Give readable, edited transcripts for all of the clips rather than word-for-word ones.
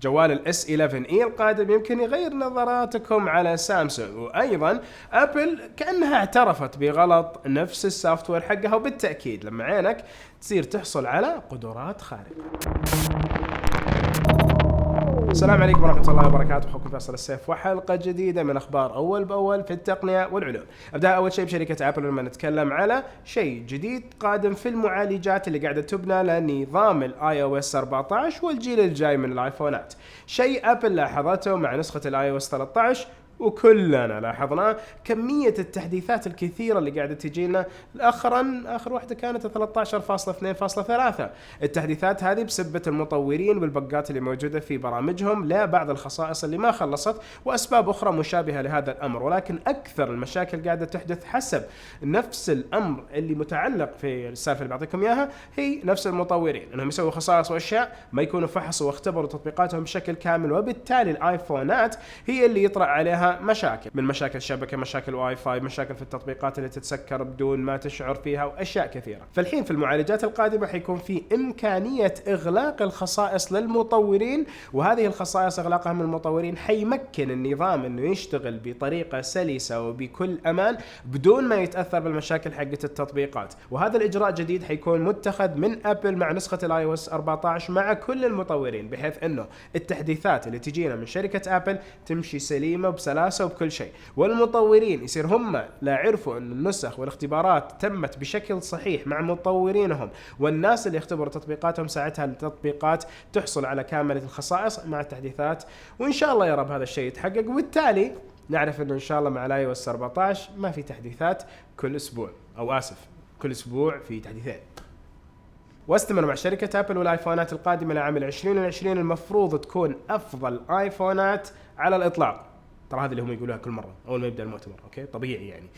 جوال الاس 11 اي القادم يمكن يغير نظراتكم على سامسونج، وايضا ابل كانها اعترفت بغلط نفس السوفت وير حقها، وبالتاكيد لما عينك تصير تحصل على قدرات خارقه. السلام عليكم ورحمة الله وبركاته، أخوكم فيصل السيف وحلقة جديدة من أخبار أول بأول في التقنية والعلوم. أبدأ أول شيء بشركة أبل لما نتكلم على شيء جديد قادم في المعالجات اللي قاعدة تبنى لنظام الاي او اس 14 والجيل الجاي من الايفونات. شيء أبل لاحظته مع نسخة الاي او اس 13 وكلنا لاحظنا كمية التحديثات الكثيرة اللي قاعدة تجينا. آخر واحدة كانت 13.2.3. التحديثات هذه بسبة المطورين والبقات اللي موجودة في برامجهم لبعض الخصائص اللي ما خلصت، وأسباب أخرى مشابهة لهذا الأمر. ولكن أكثر المشاكل قاعدة تحدث حسب نفس الأمر اللي متعلق في السالفة اللي بعطيكم إياها، هي نفس المطورين أنهم يسووا خصائص وأشياء ما يكونوا فحصوا واختبروا تطبيقاتهم بشكل كامل، وبالتالي الآيفونات هي اللي يطرأ عليها مشاكل، من مشاكل شبكة، مشاكل واي فاي، مشاكل في التطبيقات اللي تتسكر بدون ما تشعر فيها، واشياء كثيرة. فالحين في المعالجات القادمة حيكون في امكانية اغلاق الخصائص للمطورين، وهذه الخصائص اغلاقها من المطورين حيمكن النظام انه يشتغل بطريقة سلسة وبكل امان بدون ما يتأثر بالمشاكل حقة التطبيقات. وهذا الاجراء جديد حيكون متخذ من ابل مع نسخة الاي او اس 14 مع كل المطورين، بحيث انه التحديثات اللي تجينا من شركة ابل تمشي سليمة وبسلاسة وبكل شيء، والمطورين يصير هم لا عرفوا ان النسخ والاختبارات تمت بشكل صحيح مع مطورينهم، والناس اللي يختبروا تطبيقاتهم ساعتها التطبيقات تحصل على كاملة الخصائص مع التحديثات. وان شاء الله يا رب هذا الشيء يتحقق، وبالتالي نعرف انه ان شاء الله مع الاي او اس 14 ما في تحديثات كل اسبوع، او اسف كل اسبوع في تحديثين. واستمر مع شركة ابل والايفونات القادمة لعام 2020 المفروض تكون افضل ايفونات على الاطلاق. ترى هذا اللي هم يقولوها كل مرة أول ما يبدأ المؤتمر، أوكي طبيعي يعني.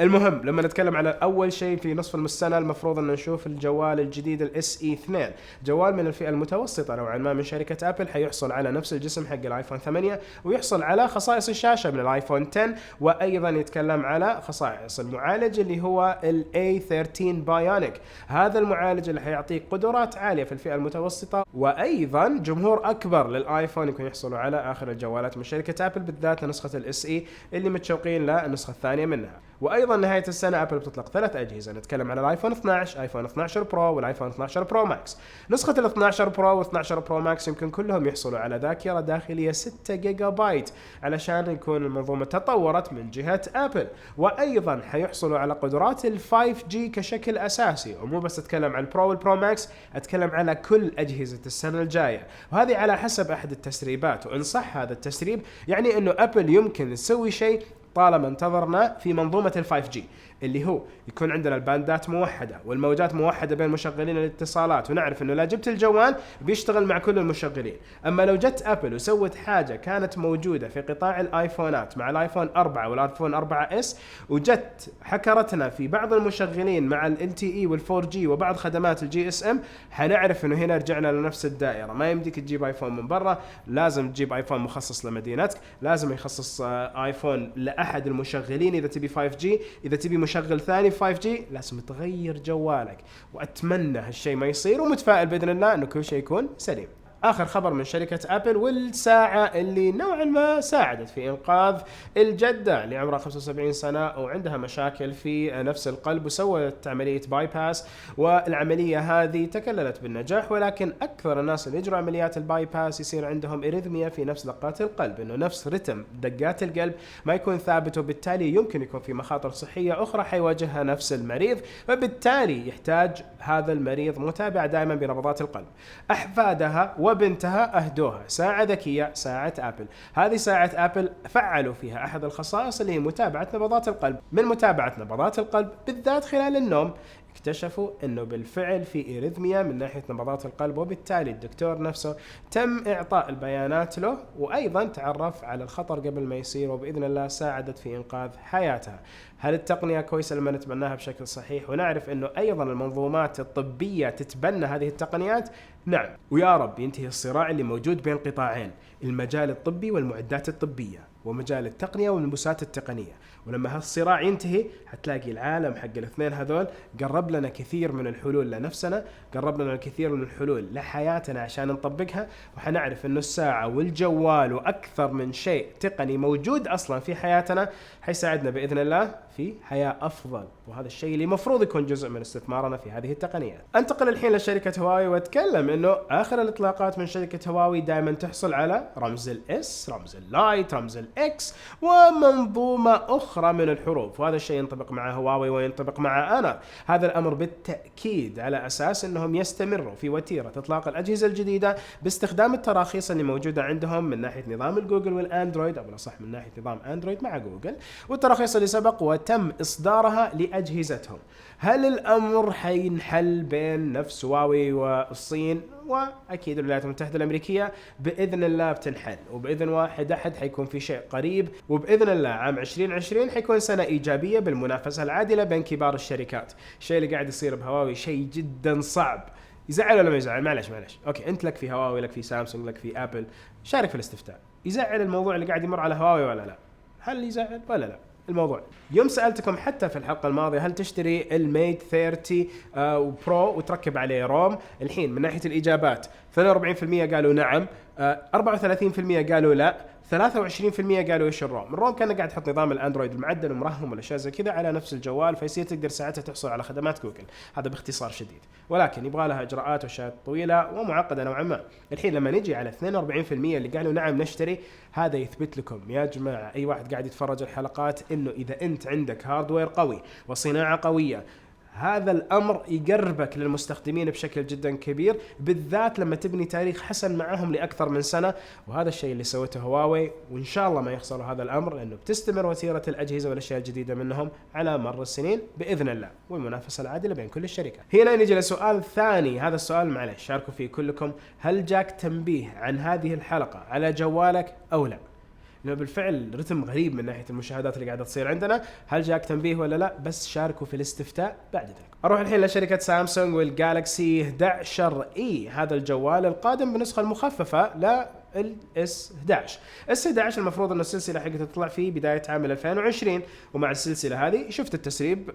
المهم لما نتكلم على أول شيء في نصف السنة المفروض أن نشوف الجوال الجديد الاس اي 2، جوال من الفئة المتوسطة نوعا ما من شركة أبل، حيحصل على نفس الجسم حق الايفون 8، ويحصل على خصائص الشاشة من الايفون 10، وأيضا يتكلم على خصائص المعالج اللي هو ال A13 بايونيك. هذا المعالج اللي حيعطيك قدرات عالية في الفئة المتوسطة، وأيضا جمهور أكبر للايفون يكون يحصلوا على آخر الجوالات من شركة أبل، بالذات نسخة الاس اي اللي متشوقين للنسخة الثانية منها. وايضا نهايه السنه ابل بتطلق 3 اجهزه، نتكلم على الايفون 12، ايفون 12 برو، والايفون 12 برو ماكس. نسخه ال 12 برو و12 برو ماكس يمكن كلهم يحصلوا على ذاكره داخليه 6 جيجا بايت علشان يكون المنظومه تطورت من جهه ابل، وايضا حيحصلوا على قدرات ال 5G كشكل اساسي. ومو بس اتكلم عن البرو والبرو ماكس، اتكلم على كل اجهزه السنه الجايه، وهذه على حسب احد التسريبات. وان صح هذا التسريب يعني انه ابل يمكن تسوي شيء طالما انتظرنا في منظومة ال 5G، اللي هو يكون عندنا الباندات موحدة والموجات موحدة بين مشغلين الاتصالات، ونعرف انه لا جبت الجوال بيشتغل مع كل المشغلين. اما لو جت ابل وسوت حاجة كانت موجودة في قطاع الايفونات مع الايفون 4 والايفون 4S، وجت حكرتنا في بعض المشغلين مع ال LTE وال 4G وبعض خدمات الجي اس ام، حنعرف انه هنا رجعنا لنفس الدائرة. ما يمديك تجيب ايفون من برا، لازم تجيب ايفون مخصص لمدينتك، لازم يخصص ايفون لأحد المشغلين. اذا تبي 5G، اذا تبي مشغل ثاني 5G، لازم تغير جوالك. واتمنى هالشيء ما يصير، ومتفائل باذن الله انه كل شيء يكون سليم. آخر خبر من شركة أبل والساعة اللي نوعا ما ساعدت في إنقاذ الجدة اللي عمرها 75 سنة وعندها مشاكل في نفس القلب، وسوت عملية باي باس، والعملية هذه تكللت بالنجاح. ولكن أكثر الناس اللي يجروا عمليات الباي باس يصير عندهم إريثميا في نفس دقات القلب، إنه نفس رتم دقات القلب ما يكون ثابت، وبالتالي يمكن يكون في مخاطر صحية أخرى حيواجهها نفس المريض، وبالتالي يحتاج هذا المريض متابعة دائما بنبضات القلب. أحفادها وبنتها أهدوها ساعة ذكية، ساعة أبل. هذه ساعة أبل فعلوا فيها أحد الخصائص اللي هي متابعة نبضات القلب. من متابعة نبضات القلب بالذات خلال النوم، اكتشفوا انه بالفعل في إريثميا من ناحية نبضات القلب، وبالتالي الدكتور نفسه تم اعطاء البيانات له، وايضا تعرف على الخطر قبل ما يصير، وباذن الله ساعدت في انقاذ حياتها. هل التقنية كويسة لما نتبناها بشكل صحيح ونعرف انه ايضا المنظومات الطبية تتبنى هذه التقنيات؟ نعم، ويا رب ينتهي الصراع اللي موجود بين قطاعين، المجال الطبي والمعدات الطبية. ومجال التقنية والملبوسات التقنية. ولما هالصراع ينتهي حتلاقي العالم حق الاثنين هذول قرب لنا كثير من الحلول لنفسنا، قرب لنا الكثير من الحلول لحياتنا عشان نطبقها، وحنعرف انه الساعة والجوال واكثر من شيء تقني موجود اصلا في حياتنا حيساعدنا باذن الله في حياة افضل، وهذا الشيء اللي مفروض يكون جزء من استثمارنا في هذه التقنيات. انتقل الحين لشركة هواوي واتكلم انه اخر الاطلاقات من شركة هواوي دائما تحصل على رمز الاس، رمز اللايت، رمز الاكس، ومنظومة اخرى من الحروف، وهذا الشيء ينطبق مع هواوي وينطبق مع انا. هذا الامر بالتأكيد على اساس انهم يستمروا في وتيرة اطلاق الاجهزة الجديدة باستخدام التراخيص اللي موجودة عندهم من ناحية نظام الجوجل والاندرويد، او بالاصح من ناحية نظام اندرويد مع جوجل، والتراخيص اللي سبق وتم اصدارها لاجهزتهم. هل الامر حينحل بين نفس هواوي والصين واكيد الولايات المتحدة الامريكية؟ باذن الله بتنحل، وباذن واحد احد حيكون في شيء قريب، وباذن الله عام 2020 حيكون سنة ايجابية بالمنافسة العادلة بين كبار الشركات. الشيء اللي قاعد يصير بهواوي شيء جدا صعب. يزعل ولا ما يزعل؟ معلش اوكي، انت لك في هواوي، لك في سامسونج، لك في ابل، شارك في الاستفتاء. يزعل الموضوع اللي قاعد يمر على هواوي ولا لا؟ هل يزعل ولا لا الموضوع؟ يوم سألتكم حتى في الحلقة الماضية هل تشتري الميت 30 برو وتركب عليه روم؟ الحين من ناحية الإجابات 42% قالوا نعم، 34% قالوا لا، 23% قالوا ايش الروم. الروم كان قاعد يحط نظام الاندرويد المعدل ومرهم والاشياء زي كذا على نفس الجوال، فيصير تقدر ساعتها تحصل على خدمات جوجل. هذا باختصار شديد، ولكن يبغى لها اجراءات واشياء طويله ومعقده نوعا ما. الحين لما نجي على 42% اللي قالوا نعم نشتري، هذا يثبت لكم يا جماعه اي واحد قاعد يتفرج الحلقات انه اذا انت عندك هاردوير قوي وصناعه قويه، هذا الأمر يقربك للمستخدمين بشكل جدا كبير، بالذات لما تبني تاريخ حسن معهم لأكثر من سنة. وهذا الشيء اللي سوته هواوي، وإن شاء الله ما يخسروا هذا الأمر، لأنه بتستمر وتيرة الأجهزة والأشياء الجديدة منهم على مر السنين بإذن الله، والمنافسة العادلة بين كل الشركات. هنا نجي لسؤال ثاني. هذا السؤال معلش شاركوا فيه كلكم: هل جاك تنبيه عن هذه الحلقة على جوالك أو لا؟ لأنه بالفعل رتم غريب من ناحية المشاهدات اللي قاعدة تصير عندنا. هل جاك تنبيه ولا لا؟ بس شاركوا في الاستفتاء بعد ذلك. أروح الحين لشركة سامسونج والجالكسي 11 اي، هذا الجوال القادم بالنسخة المخففة للإس 11. اس 11 المفروض أنه السلسلة حقتها تطلع في بداية عام 2020، ومع السلسلة هذه شفت التسريب،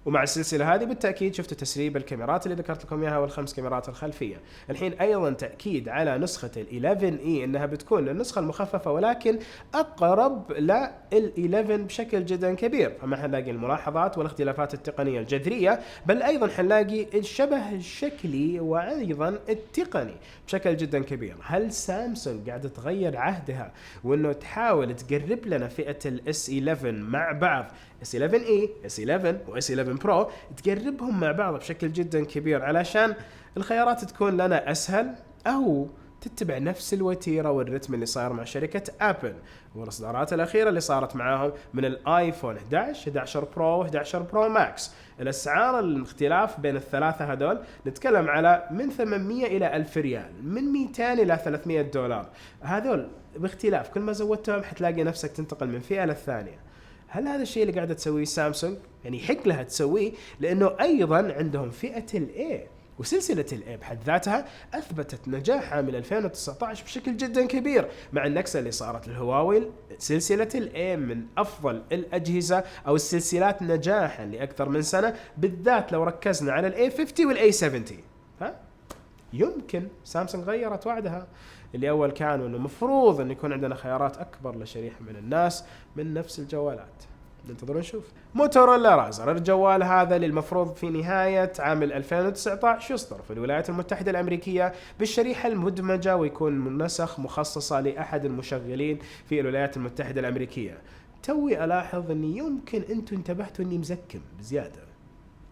ومع السلسلة هذه بالتأكيد شفت تسريب الكاميرات اللي ذكرت لكم إياها والخمس كاميرات الخلفية. الحين أيضا تأكيد على نسخة ال11 اي أنها بتكون النسخة المخففة ولكن أقرب لل11 بشكل جدا كبير، فما حنلاقي الملاحظات والاختلافات التقنية الجذرية، بل أيضا حنلاقي الشبه الشكلي وأيضا التقني بشكل جدا كبير. هل سامسونج قاعدة تغير عهدها وأنه تحاول تقرب لنا فئة الاس 11 مع بعض، اس 11 اي، اس 11 واس 11 برو، تقربهم مع بعض بشكل جدا كبير علشان الخيارات تكون لنا اسهل، او تتبع نفس الوتيره والرتم اللي صار مع شركه ابل والاصدارات الاخيره اللي صارت معاهم من الايفون 11، 11 برو، 11 برو ماكس. الاسعار الاختلاف بين الثلاثه هذول نتكلم على من 800 الى 1000 ريال، من 200 الى 300 دولار. هذول باختلاف كل ما زودتهم حتلاقي نفسك تنتقل من فئه للثانيه. هل هذا الشيء اللي قاعدة تسويه سامسونج؟ يعني يحق لها تسويه، لأنه أيضا عندهم فئة الإيه، وسلسلة الإيه بحد ذاتها أثبتت نجاح عام 2019 بشكل جدا كبير مع النكسة اللي صارت للهواوي. سلسلة الإيه من أفضل الأجهزة أو السلسلات نجاحا لأكثر من سنة، بالذات لو ركزنا على الإيه 50 والإيه 70. يمكن سامسونج غيرت وعدها اللي أول كانوا إنه مفروض إن يكون عندنا خيارات أكبر لشريحة من الناس من نفس الجوالات. ننتظر نشوف. موتورولا رازر، الجوال هذا اللي المفروض في نهاية عام 2019 يصدر في الولايات المتحدة الأمريكية بالشريحة المدمجة، ويكون نسخ مخصصة لأحد المشغلين في الولايات المتحدة الأمريكية. توي ألاحظ إني يمكن أنتم انتبهتوا إني مزكم بزيادة،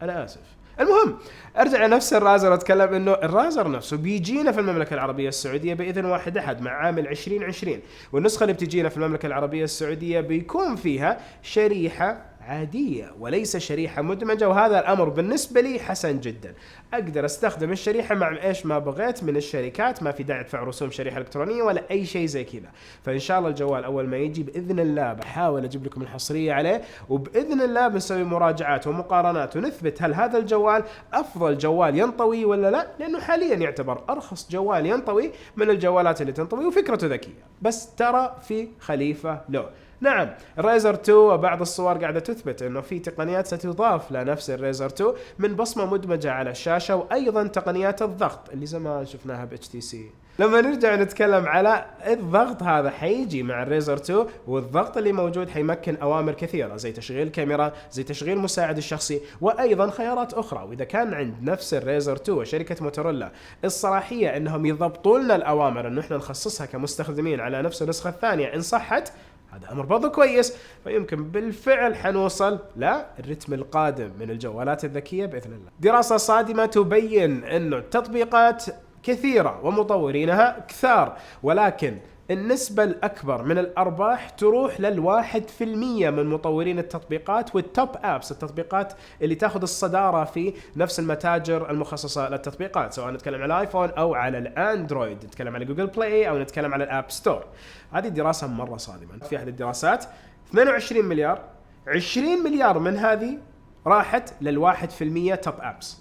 أنا آسف. المهم ارجع لنفس الرازر واتكلم انه الرازر نفسه بيجينا في المملكه العربيه السعوديه باذن واحد احد مع عام 2020، والنسخه اللي بتجينا في المملكه العربيه السعوديه بيكون فيها شريحه عادية وليس شريحة مدمجة، وهذا الأمر بالنسبة لي حسن جدا. أقدر أستخدم الشريحة مع إيش ما بغيت من الشركات، ما في داعي أدفع رسوم شريحة إلكترونية ولا أي شيء زي كذا. فإن شاء الله الجوال أول ما يجي بإذن الله بحاول أجيب لكم الحصرية عليه، وبإذن الله بنسوي مراجعات ومقارنات ونثبت هل هذا الجوال أفضل جوال ينطوي ولا لا، لأنه حاليا يعتبر أرخص جوال ينطوي من الجوالات اللي تنطوي وفكرته ذكية، بس ترى في خليفة له. نعم الريزر 2 وبعض الصور قاعدة تثبت انه في تقنيات ستضاف لنفس الريزر 2 من بصمة مدمجة على الشاشة، وايضا تقنيات الضغط اللي زمان شفناها ب HTC. لما نرجع نتكلم على الضغط، هذا حيجي مع الريزر 2، والضغط اللي موجود حيمكن اوامر كثيرة زي تشغيل الكاميرا، زي تشغيل المساعد الشخصي، وايضا خيارات اخرى. واذا كان عند نفس الريزر 2 وشركة موتورولا الصلاحية انهم يضبطوا لنا الاوامر انه احنا نخصصها كمستخدمين على نفس النسخة الثانية ان صحت، هذا أمر برضو كويس، فيمكن بالفعل حنوصل للرتم القادم من الجوالات الذكية بإذن الله. دراسة صادمة تبين أنه التطبيقات كثيرة ومطورينها كثار، ولكن النسبة الأكبر من الأرباح تروح لل1% من مطورين التطبيقات والتوب أبس، التطبيقات اللي تاخذ الصدارة في نفس المتاجر المخصصة للتطبيقات، سواء نتكلم على الآيفون أو على الأندرويد، نتكلم على جوجل بلاي أو نتكلم على الآب ستور. هذه دراسة مرة صادمة. في أحد الدراسات 22 مليار، 20 مليار من هذه راحت لل1% توب أبس،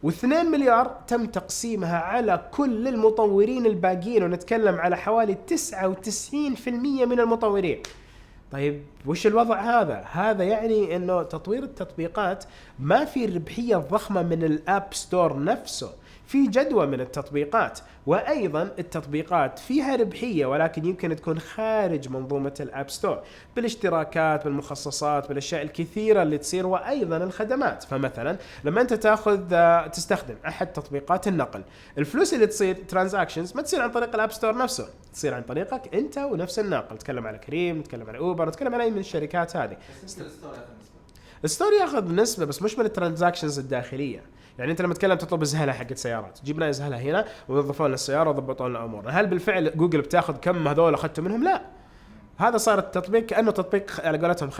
و2 مليار تم تقسيمها على كل المطورين الباقيين، ونتكلم على حوالي 99% من المطورين. طيب وش الوضع هذا؟ هذا يعني انه تطوير التطبيقات ما في ربحية ضخمة من الاب ستور نفسه، في جدوى من التطبيقات، وايضا التطبيقات فيها ربحية ولكن يمكن تكون خارج منظومة الاب ستور، بالاشتراكات، بالمخصصات، بالاشياء الكثيرة اللي تصير، وايضا الخدمات. فمثلا لما انت تستخدم احد تطبيقات النقل، الفلوس اللي تصير ترانزاكشنز ما تصير عن طريق الاب ستور نفسه، تصير عن طريقك انت ونفس الناقل. نتكلم على كريم، نتكلم على اوبر، نتكلم على اي من الشركات هذه. الستور ياخذ نسبة بس مش من الترانزاكشنز الداخلية. يعني انت لما تتكلم تطلب زهله حقت سيارات، جبنا زهله هنا ووظفوا لنا السياره وضبطوا لنا امورنا، هل بالفعل جوجل بتاخذ كم هذول اخذتوا منهم؟ لا، هذا صار التطبيق كانه تطبيق على قولتهم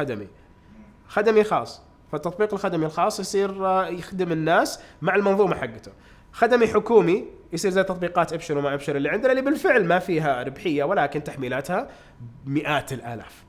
خدمي خاص، فالتطبيق الخدمي الخاص يصير يخدم الناس مع المنظومه حقته. خدمي حكومي يصير زي تطبيقات ابشر وما ابشر اللي عندنا، اللي بالفعل ما فيها ربحيه ولكن تحميلاتها مئات الالاف.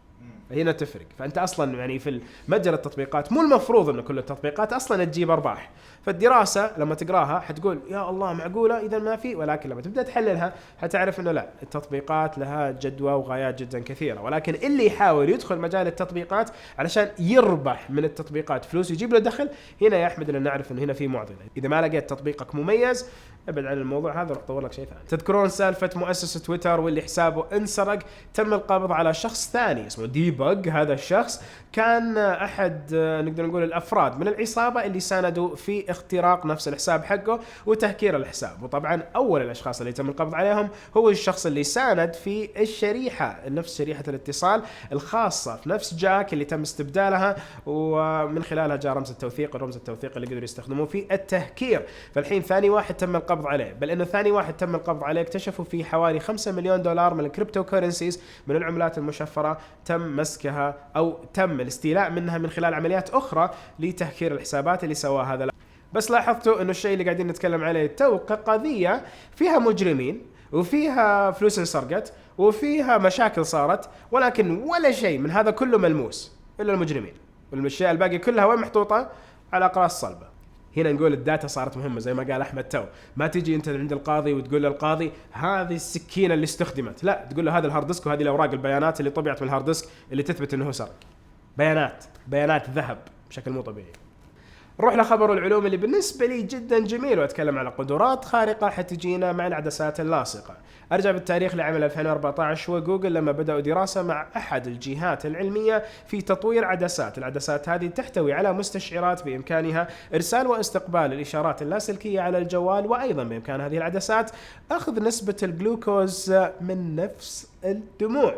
هنا تفرق. فأنت أصلا يعني في متجر التطبيقات مو المفروض أن كل التطبيقات أصلا تجيب أرباح. فالدراسة لما تقراها حتقول يا الله معقولة إذا ما في، ولكن لما تبدأ تحللها حتعرف أنه لا، التطبيقات لها جدوى وغايات جدا كثيرة، ولكن اللي يحاول يدخل مجال التطبيقات علشان يربح من التطبيقات فلوس يجيب له دخل، هنا يا أحمد أن نعرف أنه هنا في معضلة. إذا ما لقيت تطبيقك مميز ابعد عن الموضوع هذا، راح اطور لك شيء ثاني. تذكرون سالفة مؤسس تويتر واللي حسابه انسرق، تم القبض على شخص ثاني اسمه ديبج. هذا الشخص كان احد نقدر نقول الافراد من العصابة اللي ساندوا في اختراق نفس الحساب حقه وتهكير الحساب. وطبعا اول الاشخاص اللي تم القبض عليهم هو الشخص اللي ساند في الشريحة، نفس شريحة الاتصال الخاصة في نفس جاك اللي تم استبدالها، ومن خلالها جاء رمز التوثيق، الرمز التوثيق اللي قدروا يستخدموه في التهكير. فالحين ثاني واحد تم القبض عليه، بل انه ثاني واحد تم القبض عليه اكتشفوا فيه حوالي 5 مليون دولار من الكريبتو كورنسيز، من العملات المشفرة، تم مسكها او تم الاستيلاء منها من خلال عمليات اخرى لتهكير الحسابات اللي سواها هذا. بس لاحظتوا انه الشيء اللي قاعدين نتكلم عليه تو قضية فيها مجرمين وفيها فلوس انسرقت وفيها مشاكل صارت، ولكن ولا شيء من هذا كله ملموس الا المجرمين، والاشياء الباقي كلها وين محطوطة؟ على اقراص صلبة. هنا نقول الداتا صارت مهمة زي ما قال أحمد تو، ما تيجي أنت عند القاضي وتقول للقاضي هذه السكينة اللي استخدمت، لا، تقول له هذا الهارد ديسك وهذه الأوراق البيانات اللي طبعت من الهارد ديسك اللي تثبت أنه سرق. بيانات ذهب بشكل مو طبيعي. نروح لخبر العلوم اللي بالنسبة لي جدا جميل، وأتكلم على قدرات خارقة حتجينا مع العدسات اللاصقة. أرجع بالتاريخ لعام 2014 وجوجل لما بدأوا دراسة مع أحد الجهات العلمية في تطوير عدسات. العدسات هذه تحتوي على مستشعرات بإمكانها إرسال واستقبال الإشارات اللاسلكية على الجوال، وأيضا بإمكان هذه العدسات أخذ نسبة الجلوكوز من نفس الدموع.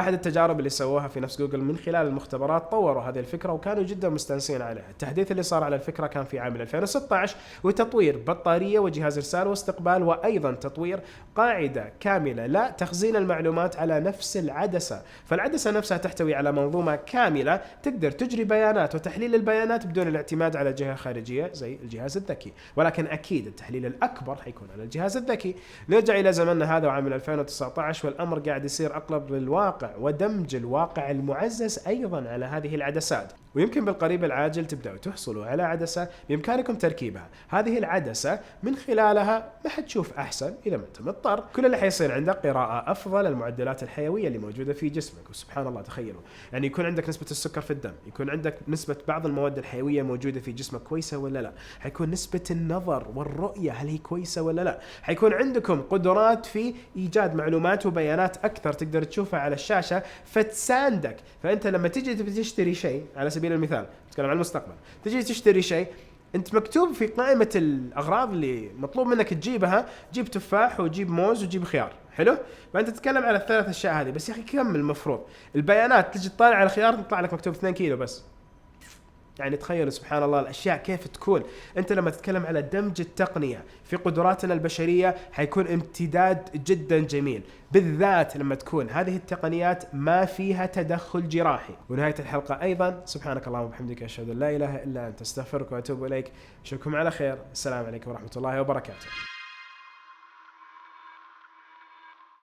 احد التجارب اللي سووها في نفس جوجل من خلال المختبرات طوروا هذه الفكره وكانوا جدا مستانسين عليها. التحديث اللي صار على الفكره كان في عام 2016 وتطوير بطاريه وجهاز ارسال واستقبال، وايضا تطوير قاعده كامله لتخزين المعلومات على نفس العدسه. فالعدسه نفسها تحتوي على منظومه كامله تقدر تجري بيانات وتحليل البيانات بدون الاعتماد على جهه خارجيه زي الجهاز الذكي، ولكن اكيد التحليل الاكبر حيكون على الجهاز الذكي. نرجع الى زمننا هذا وعام 2019 والامر قاعد يصير اقرب للواقع، ودمج الواقع المعزز ايضا على هذه العدسات. ويمكن بالقريب العاجل تبدأوا تحصلوا على عدسة بإمكانكم تركيبها. هذه العدسة من خلالها ما حتشوف أحسن إذا ما أنت مضطر، كل اللي حيصير عندك قراءة أفضل المعدلات الحيوية اللي موجودة في جسمك. وسبحان الله تخيلوا، يعني يكون عندك نسبة السكر في الدم، يكون عندك نسبة بعض المواد الحيوية موجودة في جسمك كويسة ولا لا، حيكون نسبة النظر والرؤية هل هي كويسة ولا لا، حيكون عندكم قدرات في إيجاد معلومات وبيانات أكثر تقدر تشوفها على الشاشة فتساندك. فأنت لما تجي تشتري شيء على سبيل المثال، نتكلم عن المستقبل، تجي تشتري شيء انت مكتوب في قائمة الأغراض اللي مطلوب منك تجيبها، جيب تفاح وجيب موز وجيب خيار، حلو؟ فأنت تتكلم على الثلاث أشياء هذه، بس يا أخي كم المفروض البيانات تجي تطالع على الخيار تطلع لك مكتوب 2 كيلو بس. يعني تخيل سبحان الله الأشياء كيف تكون. أنت لما تتكلم على دمج التقنية في قدراتنا البشرية حيكون امتداد جدا جميل، بالذات لما تكون هذه التقنيات ما فيها تدخل جراحي. ونهاية الحلقة أيضا سبحانك اللهم وبحمدك أشهد أن لا إله إلا أنت أستغفرك وأتوب إليك. أشوفكم على خير. السلام عليكم ورحمة الله وبركاته.